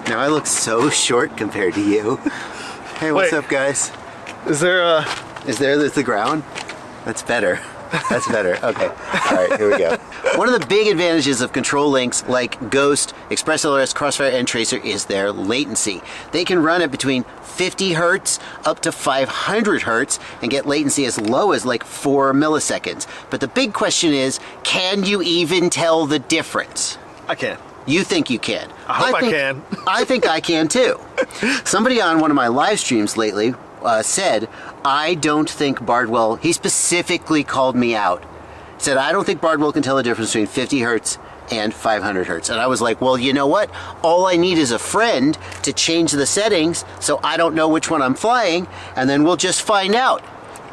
Now I look so short compared to you. Hey, what's up, guys? Is there There's the ground? That's better. That's better. Okay. All right, here we go. One of the big advantages of control links like Ghost, ExpressLRS, Crossfire, and Tracer is their latency. They can run at between 50 hertz up to 500 hertz and get latency as low as like 4 milliseconds. But the big question is, can you even tell the difference? I can. You think you can. I hope I can. I think I can too. Somebody on one of my live streams lately said, I don't think Bardwell, he specifically called me out. Said, I don't think Bardwell can tell the difference between 50 hertz and 500 hertz. And I was like, well, you know what? All I need is a friend to change the settings so I don't know which one I'm flying, and then we'll just find out.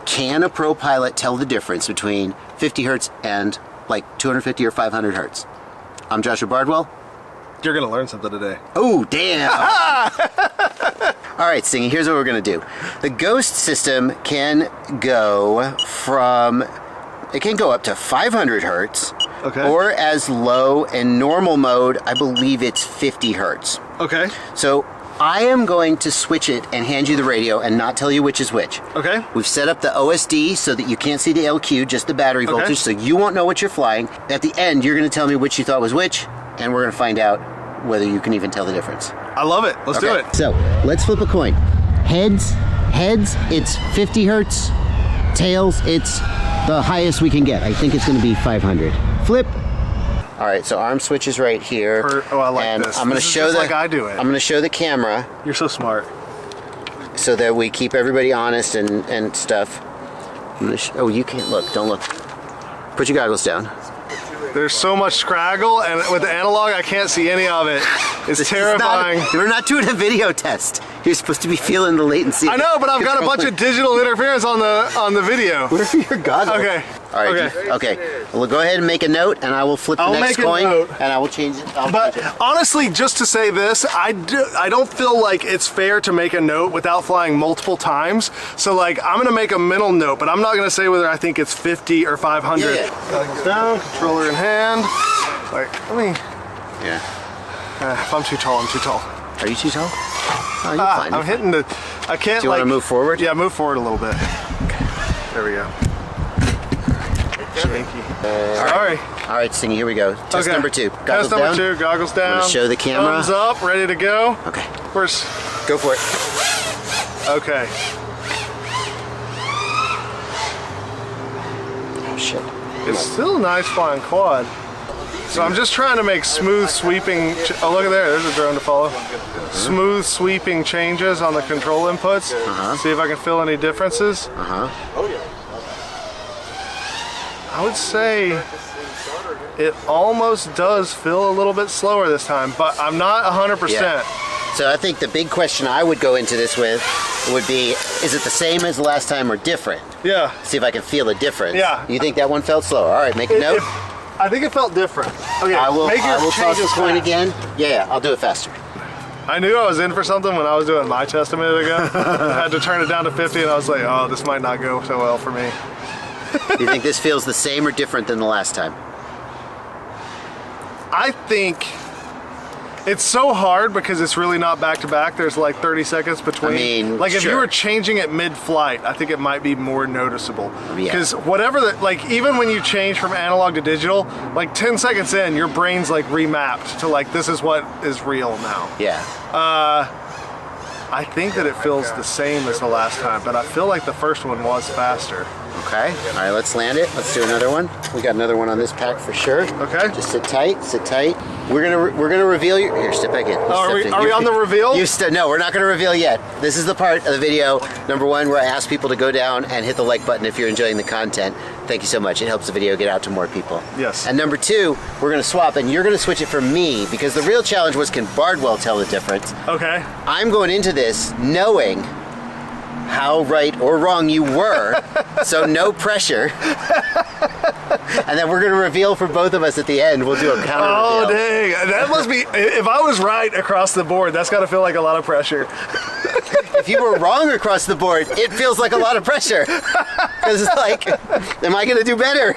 Can a pro pilot tell the difference between 50 hertz and like 250 or 500 hertz? I'm Joshua Bardwell. You're gonna learn something today. Oh, damn. All right, Stingy, here's what we're gonna do. The Ghost system can go from, it can go up to 500 hertz, okay, or as low in normal mode, I believe it's 50 hertz. Okay. So I am going to switch it and hand you the radio and not tell you which is which. Okay. We've set up the OSD so that you can't see the LQ, just the battery voltage, so you won't know what you're flying. At the end, you're gonna tell me which you thought was which, and we're gonna find out whether you can even tell the difference. I love it. Let's do it. So let's flip a coin. Heads, it's 50 hertz. Tails, it's the highest we can get. I think it's gonna be 500. Flip. All right, so arm switch is right here. Oh, I like and this. I'm gonna show just like I do it. I'm gonna show the camera. You're so smart. So that we keep everybody honest and stuff. Oh, you can't look. Don't look. Put your goggles down. There's so much scraggle, and with the analog, I can't see any of it. It's terrifying. We're not doing a video test. You're supposed to be feeling the latency. I know, but I've got a bunch of digital interference on the video. Where are your goggles? Okay. All right. Okay. Well, go ahead and make a note, and I will flip the next coin, and I will change it. But honestly, just to say this, I don't feel like it's fair to make a note without flying multiple times. So like, I'm gonna make a mental note, but I'm not gonna say whether I think it's 50 or 500. Yeah. Goggles down, controller in hand. Like, let me. Yeah. If I'm too tall, I'm too tall. Are you too tall? Oh, you're fine. I'm hitting the. I can't. Do you want to move forward? Yeah, move forward a little bit. Okay. There we go. Shaky. All right, Stingy, here we go. Test number 2. Goggles Test number 2, goggles down. I'm gonna show the camera. Thumbs up, ready to go. Okay. First. Go for it. Okay. Oh, shit. It's still a nice flying quad. So I'm just trying to make smooth sweeping, oh look at there, there's a drone to follow. Smooth sweeping changes on the control inputs. See if I can feel any differences. I would say it almost does feel a little bit slower this time, but I'm not 100%. Yeah. So I think the big question I would go into this with would be, is it the same as the last time or different? Yeah. See if I can feel a difference. Yeah. You think that one felt slower? All right, make a note. I think it felt different. Okay, I will toss the coin fast. again. Yeah, I'll do it faster. I knew I was in for something when I was doing my test a minute ago. I had to turn it down to 50 and I was like, oh, this might not go so well for me. Do you think this feels the same or different than the last time? I think it's so hard because it's really not back to back. There's like 30 seconds between. I mean, like if sure. you were changing it mid-flight, I think it might be more noticeable. Yeah. Because whatever like even when you change from analog to digital, like 10 seconds in, your brain's like remapped to like, this is what is real now. Yeah. I think that it feels the same as the last time, but I feel like the first one was faster. Okay. All right, let's land it. Let's do another one. We got another one on this pack for sure. Okay. Just sit tight. Sit tight. We're gonna reveal your. Here, step back in. Are we on the reveal? No, we're not gonna reveal yet. This is the part of the video, number 1, where I ask people to go down and hit the like button if you're enjoying the content. Thank you so much. It helps the video get out to more people. Yes. And number 2, we're gonna swap, and you're gonna switch it for me because the real challenge was, can Bardwell tell the difference? Okay. I'm going into this knowing how right or wrong you were, so no pressure. And then we're going to reveal for both of us at the end. We'll do a counter Oh, reveal. dang. That must be, if I was right across the board, that's got to feel like a lot of pressure. If you were wrong across the board, it feels like a lot of pressure. Because it's like, am I going to do better?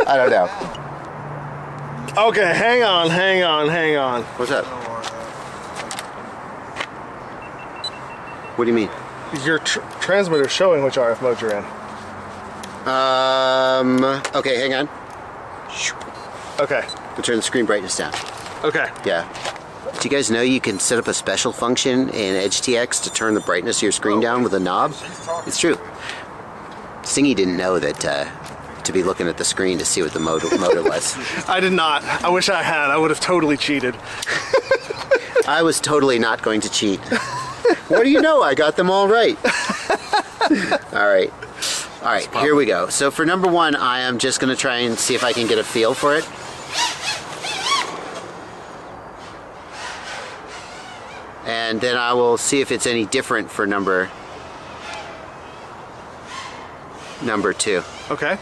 I don't know. Okay, hang on. What's up? What do you mean? Your transmitter's showing which RF mode you're in. Okay, hang on. Okay. We'll turn the screen brightness down. Okay. Yeah. Do you guys know you can set up a special function in EdgeTX to turn the brightness of your screen down with a knob? It's true. Stingy didn't know that to be looking at the screen to see what the motor was. I did not. I wish I had. I would have totally cheated. I was totally not going to cheat. What do you know? I got them all right. All right. All right, here we go. So for number 1, I am just going to try and see if I can get a feel for it. And then I will see if it's any different for number 2. Okay.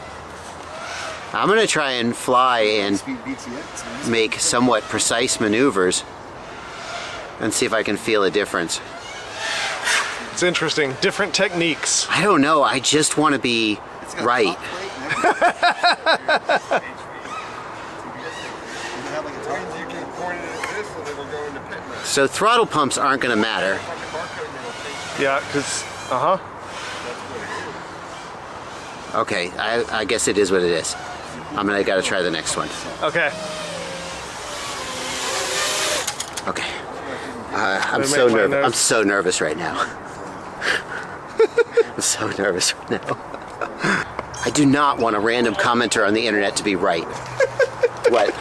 I'm going to try and fly and make somewhat precise maneuvers and see if I can feel a difference. It's interesting. Different techniques. I don't know. I just want to be right. So throttle pumps aren't going to matter. Yeah, because, Okay, I guess it is what it is. I got to try the next one. Okay. Okay. I'm so nervous. I'm so nervous right now. I'm so nervous right now. I do not want a random commenter on the internet to be right. What?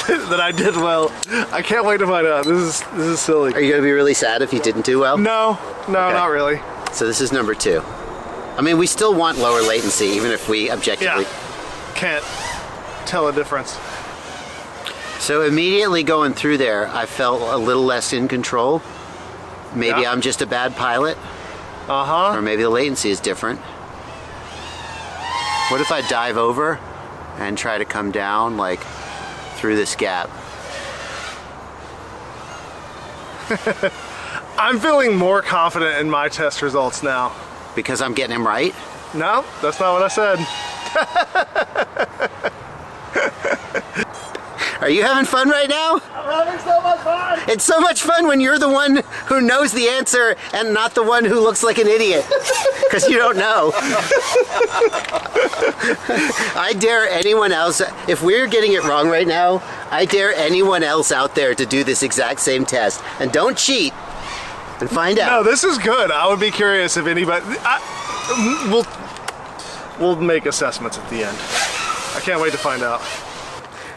That I did well. I can't wait to find out. This is silly. Are you going to be really sad if you didn't do well? No, Okay. not really. So this is number 2. I mean, we still want lower latency, even if we objectively... Can't tell a difference. So immediately going through there, I felt a little less in control. Maybe Yeah. I'm just a bad pilot, or maybe the latency is different. What if I dive over and try to come down, like, through this gap? I'm feeling more confident in my test results now. Because I'm getting him right? No, that's not what I said. Are you having fun right now? I'm having so much fun! It's so much fun when you're the one who knows the answer and not the one who looks like an idiot. Because you don't know. I dare anyone else, if we're getting it wrong right now, I dare anyone else out there to do this exact same test. And don't cheat. And find out. No, this is good. I would be curious if anybody... We'll make assessments at the end. I can't wait to find out.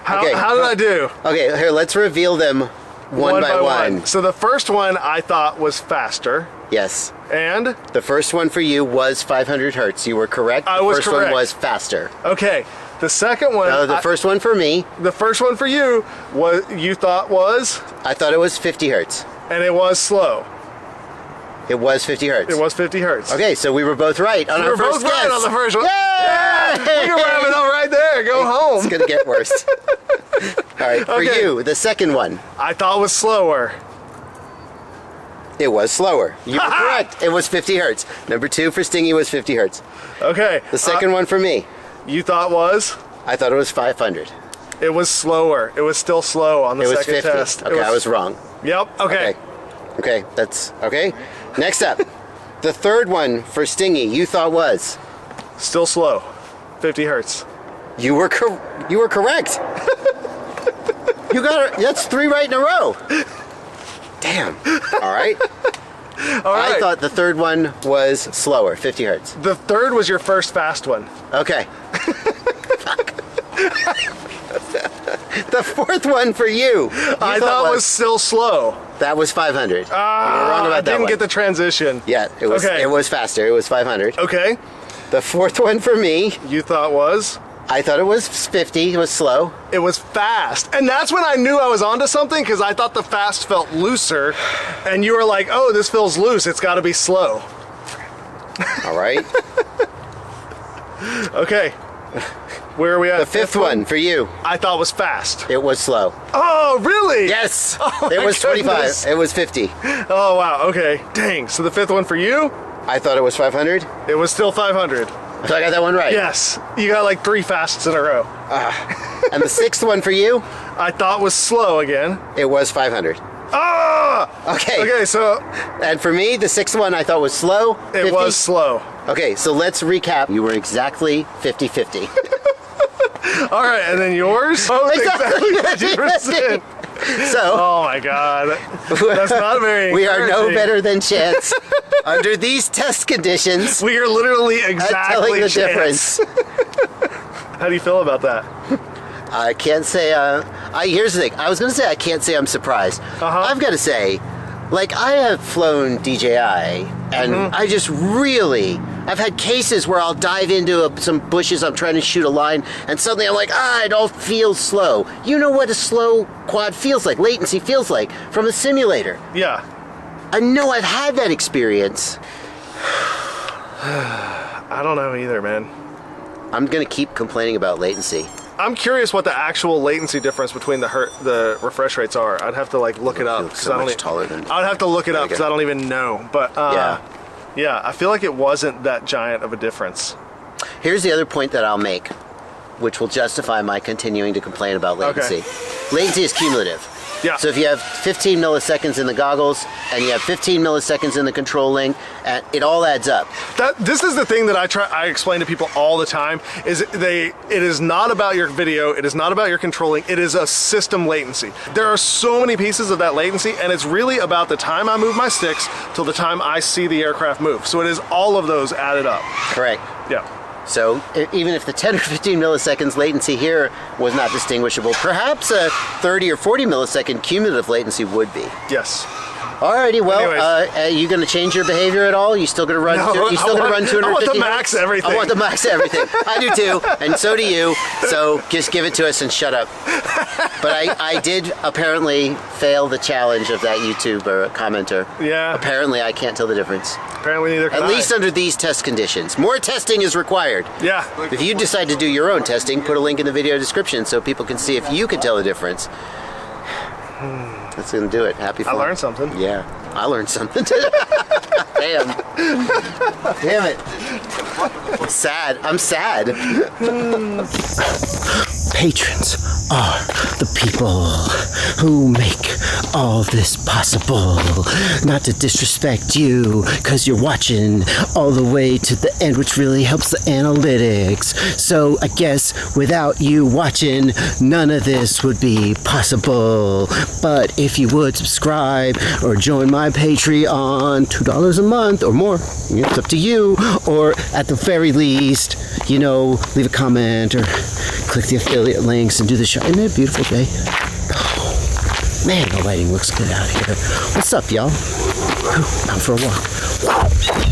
How did I do? Okay, here, let's reveal them one by one. So the first one I thought was faster. Yes. And? The first one for you was 500 hertz. You were correct. I was correct. The first one was faster. Okay. The second one... the first one for me... The first one for you, you thought was? I thought it was 50 hertz. And it was slow. It was 50 hertz. It was 50 hertz. Okay, so we were both right on our first guess. We were both right on the first one. Yay! We can wrap it up right there. Go home. It's going to get worse. All right, for you, the second one. I thought was slower. It was slower. You were correct. It was 50 hertz. Number 2 for Stingy was 50 hertz. Okay. The second one for me. You thought was? I thought it was 500. It was slower. It was still slow on the second test. It was 50. Okay, I was wrong. Yep, okay. Okay, that's okay. Next up, the third one for Stingy, you thought was? Still slow. 50 hertz. You were correct. You got it. That's 3 right in a row. Damn. All right. All right. I thought the third one was slower, 50 hertz. The third was your first fast one. Okay. The fourth one for you. I thought was still slow. That was 500. You were wrong about I that didn't one. get the transition. Yeah, it was. Okay. It was faster. It was 500. Okay. The fourth one for me. You thought was? I thought it was 50. It was slow. It was fast. And that's when I knew I was onto something, because I thought the fast felt looser. And you were like, oh, this feels loose. It's got to be slow. All right. Okay. Where are we at? The fifth one for you. I thought was fast. It was slow. Oh, really? Yes. Oh, it was 25. goodness. It was 50. Oh, wow. Okay. Dang. So the fifth one for you? I thought it was 500. It was still 500. So I got that one right. Yes. You got like 3 fasts in a row. And the sixth one for you? I thought was slow again. It was 500. Ah! Okay. Okay, so And for me, the sixth one I thought was slow. it 50. was slow. Okay, so let's recap. You were exactly 50-50. All right, and then yours? Both Exactly exactly 50%. So Oh my god. That's not very we are no encouraging. better than chance. Under these test conditions, We are literally at exactly telling the chance. difference. How do you feel about that? I can't say, here's the thing. I was going to say I can't say I'm surprised. I've got to say, like, I have flown DJI, and I just really, I've had cases where I'll dive into some bushes, I'm trying to shoot a line, and suddenly I'm like, it all feels slow. You know what a slow quad feels like, latency feels like, from a simulator. Yeah. I know I've had that experience. I don't know either, man. I'm going to keep complaining about latency. I'm curious what the actual latency difference between the refresh rates are. I'd have to like look it up. You look 'cause so I don't much taller than... I'd have to look it There up you because go. I don't even know. But yeah, I feel like it wasn't that giant of a difference. Here's the other point that I'll make, which will justify my continuing to complain about latency. Latency is cumulative. Yeah. So if you have 15 milliseconds in the goggles and you have 15 milliseconds in the control link, and it all adds up. This is the thing that I explain to people all the time is it is not about your video, it is not about your controlling, it is a system latency. There are so many pieces of that latency, and it's really about the time I move my sticks till the time I see the aircraft move. So it is all of those added up. Correct. Yeah. So even if the 10 or 15 milliseconds latency here was not distinguishable, perhaps a 30 or 40 millisecond cumulative latency would be. Yes. Alrighty, well, Anyways. are you going to change your behavior at all? You still going to run? No, You still going to run 250? I want the max hertz? everything. I want the max everything. I do too, and so do you. So just give it to us and shut up. But I did apparently fail the challenge of that YouTuber commenter. Yeah. Apparently, I can't tell the difference. Apparently neither can At I. least under these test conditions. More testing is required. Yeah. If you decide to do your own testing, put a link in the video description so people can see if you can tell the difference. That's gonna do it. Happy I fun. learned something. Yeah, I learned something today. Damn it. Sad. I'm sad. Patrons are the people who make all this possible. Not to disrespect you, because you're watching all the way to the end, which really helps the analytics. So I guess without you watching, none of this would be possible. But if you would subscribe or join my Patreon, $2 a month or more, it's up to you. Or at the very least, leave a comment or click the affiliate links and do the show. Isn't it a beautiful day? Oh, man, the lighting looks good out here. What's up, y'all? Out for a walk.